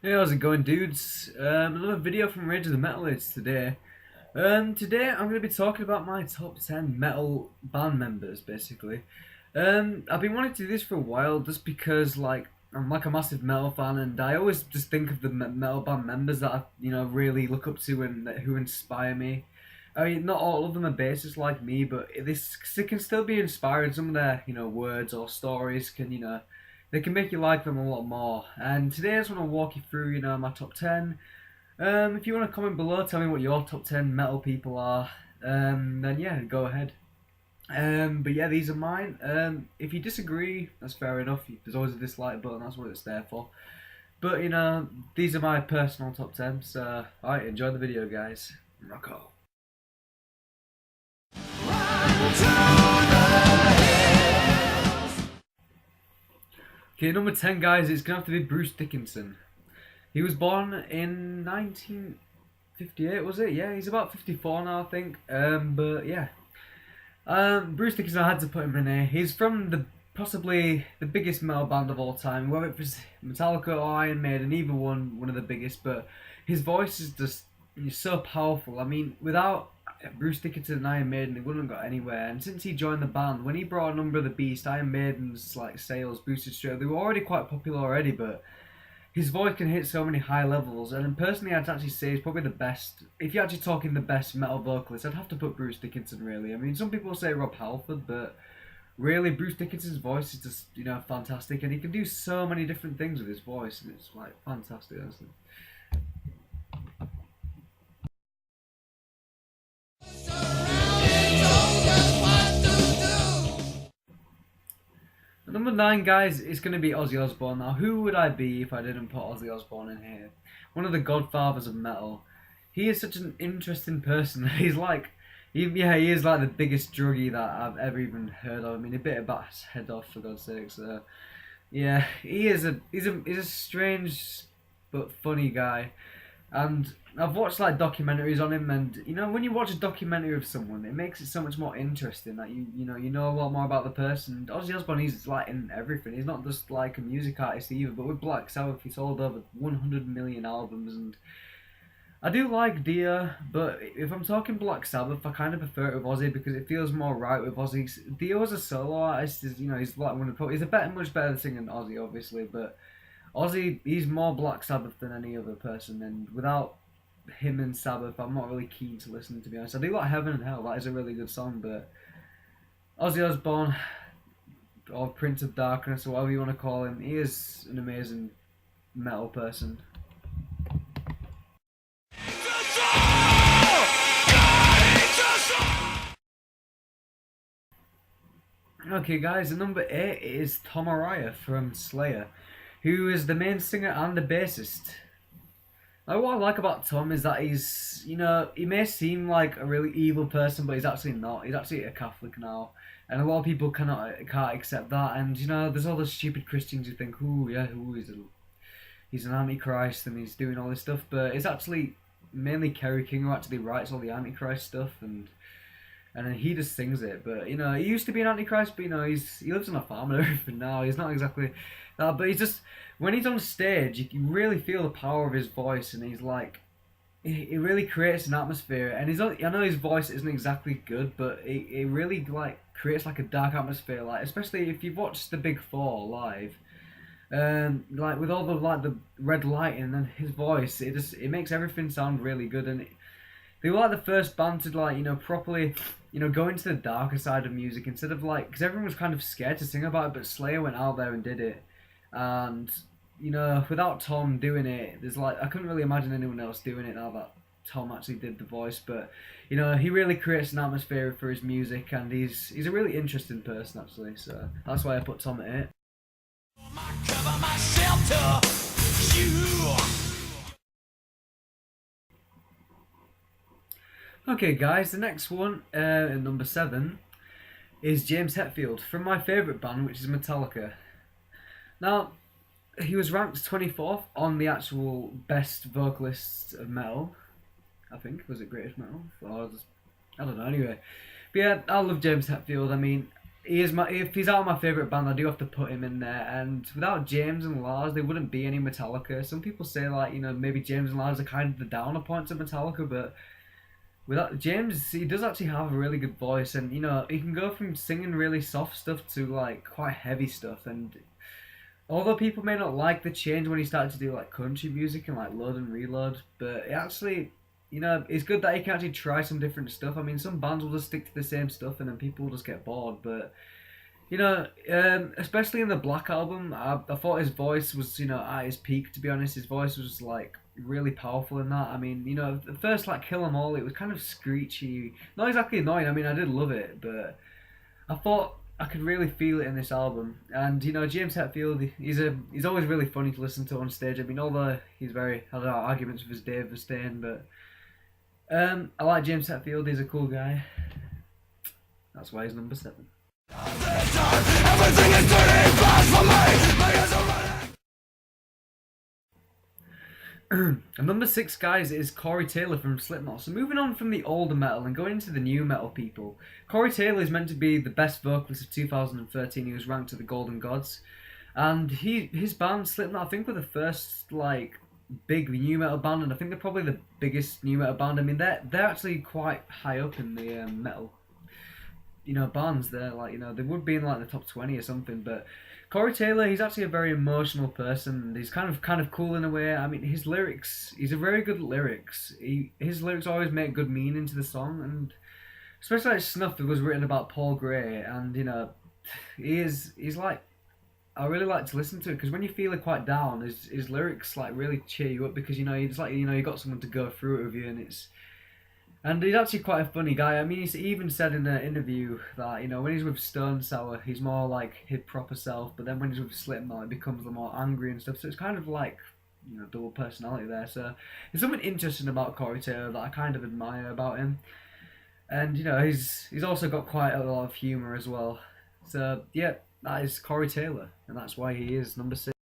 Hey, how's it going, dudes? Another video from Rage of the Metalids today. Today I'm going to be talking about my top 10 metal band members, basically. I've been wanting to do this for a while just because, I'm like a massive metal fan, and I always just think of the metal band members that I really look up to and who inspire me. I mean, not all of them are bassists like me, but they can still be inspired. Some of their, words or stories can, they can make you like them a lot more. And today I just want to walk you through, my top 10. If you want to comment below, tell me what your top 10 metal people are. Then yeah, go ahead. But yeah, these are mine. If you disagree, that's fair enough. There's always a dislike button, that's what it's there for. But these are my personal top 10. So, alright, enjoy the video, guys. Rock on. Okay, number 10, guys, it's gonna have to be Bruce Dickinson. He was born in 1958, was it? Yeah, he's about 54 now, I think. But yeah. Bruce Dickinson, I had to put him in here. He's from possibly the biggest metal band of all time, whether it was Metallica or Iron Maiden, either one of the biggest. But his voice is just so powerful. I mean, without Bruce Dickinson and Iron Maiden, they wouldn't have got anywhere. And since he joined the band, when he brought Number of the Beast, Iron Maiden's sales boosted straight. They were already quite popular already, but his voice can hit so many high levels, and personally, I'd actually say he's probably the best. If you're actually talking the best metal vocalist, I'd have to put Bruce Dickinson. Really, I mean, some people say Rob Halford, but really, Bruce Dickinson's voice is just fantastic, and he can do so many different things with his voice, and it's like fantastic, honestly. Number 9, guys, is going to be Ozzy Osbourne. Now, who would I be if I didn't put Ozzy Osbourne in here? One of the godfathers of metal. He is such an interesting person. He is like the biggest druggie that I've ever even heard of. I mean, a bit about his head off, for God's sake. So, yeah, he's a strange but funny guy. And I've watched like documentaries on him, and when you watch a documentary of someone, it makes it so much more interesting. That you know a lot more about the person. Ozzy Osbourne, he's like in everything. He's not just like a music artist either, but with Black Sabbath, he sold over 100 million albums, and I do like Dio, but if I'm talking Black Sabbath, I kind of prefer it with Ozzy because it feels more right with Ozzy. Dio as a solo artist is, he's like one of the he's much better singer than Ozzy, obviously, but Ozzy, he's more Black Sabbath than any other person, and without him and Sabbath, I'm not really keen to listen, to be honest. I do like Heaven and Hell, that is a really good song, but Ozzy Osbourne, or Prince of Darkness, or whatever you want to call him, he is an amazing metal person. Okay, guys, the number 8 is Tom Araya from Slayer, who is the main singer and the bassist. Like, what I like about Tom is that he may seem like a really evil person, but he's actually not. He's actually a Catholic now, and a lot of people can't accept that. And there's all those stupid Christians who think, "Ooh, yeah, he's an antichrist and he's doing all this stuff," but it's actually mainly Kerry King who actually writes all the antichrist stuff, and then he just sings it. But he used to be an antichrist, but he lives on a farm and everything now. He's not exactly that, but he's just when he's on stage, you can really feel the power of his voice, and he's like, it really creates an atmosphere. And I know his voice isn't exactly good, but it really like creates like a dark atmosphere. Like especially if you've watched the Big Four live, like with all the red lighting and his voice, it makes everything sound really good. And they were like the first band to properly go into the darker side of music instead of because everyone was kind of scared to sing about it, but Slayer went out there and did it. And without Tom doing it, I couldn't really imagine anyone else doing it now that Tom actually did the voice. But he really creates an atmosphere for his music, and he's a really interesting person actually. So that's why I put Tom at 8. Okay, guys, the next one, number 7, is James Hetfield from my favourite band, which is Metallica. Now, he was ranked 24th on the actual best vocalists of metal. I think, was it greatest metal? I don't know. Anyway, but yeah, I love James Hetfield. I mean, he is my if he's out of my favorite band, I do have to put him in there. And without James and Lars, there wouldn't be any Metallica. Some people say like maybe James and Lars are kind of the downer points of Metallica, but without James, he does actually have a really good voice, and he can go from singing really soft stuff to like quite heavy stuff. And although people may not like the change when he started to do like country music and like load and reload, but it actually, it's good that he can actually try some different stuff. I mean, some bands will just stick to the same stuff and then people will just get bored. But especially in the Black album, I thought his voice was, at his peak. To be honest, his voice was like really powerful in that. I mean, the first like Kill 'Em All, it was kind of screechy, not exactly annoying. I mean, I did love it, but I thought I could really feel it in this album. And James Hetfield, he's always really funny to listen to on stage. I mean, although he's very had arguments with his Dave Mustaine, but I like James Hetfield. He's a cool guy. That's why he's number 7. Everything is turning fast for me. My ears are running. And number 6, guys, is Corey Taylor from Slipknot. So moving on from the older metal and going into the new metal people, Corey Taylor is meant to be the best vocalist of 2013. He was ranked to the Golden Gods, and his band Slipknot, I think, were the first like big new metal band, and I think they're probably the biggest new metal band. I mean, they're actually quite high up in the metal bands. They're like, they would be in like the top 20 or something. But Corey Taylor, he's actually a very emotional person. He's kind of cool in a way. I mean, his lyrics, he's a very good at lyrics. His lyrics always make good meaning to the song, and especially like Snuff, it was written about Paul Gray, and he's like, I really like to listen to it because when you feel it quite down, his lyrics like really cheer you up because it's like you got someone to go through it with you, and he's actually quite a funny guy. I mean, he's even said in an interview that when he's with Stone Sour, he's more like his proper self, but then when he's with Slipknot, it becomes the more angry and stuff. So it's kind of like double personality there. So there's something interesting about Corey Taylor that I kind of admire about him, and he's also got quite a lot of humor as well. So yeah, that is Corey Taylor, and that's why he is number 6.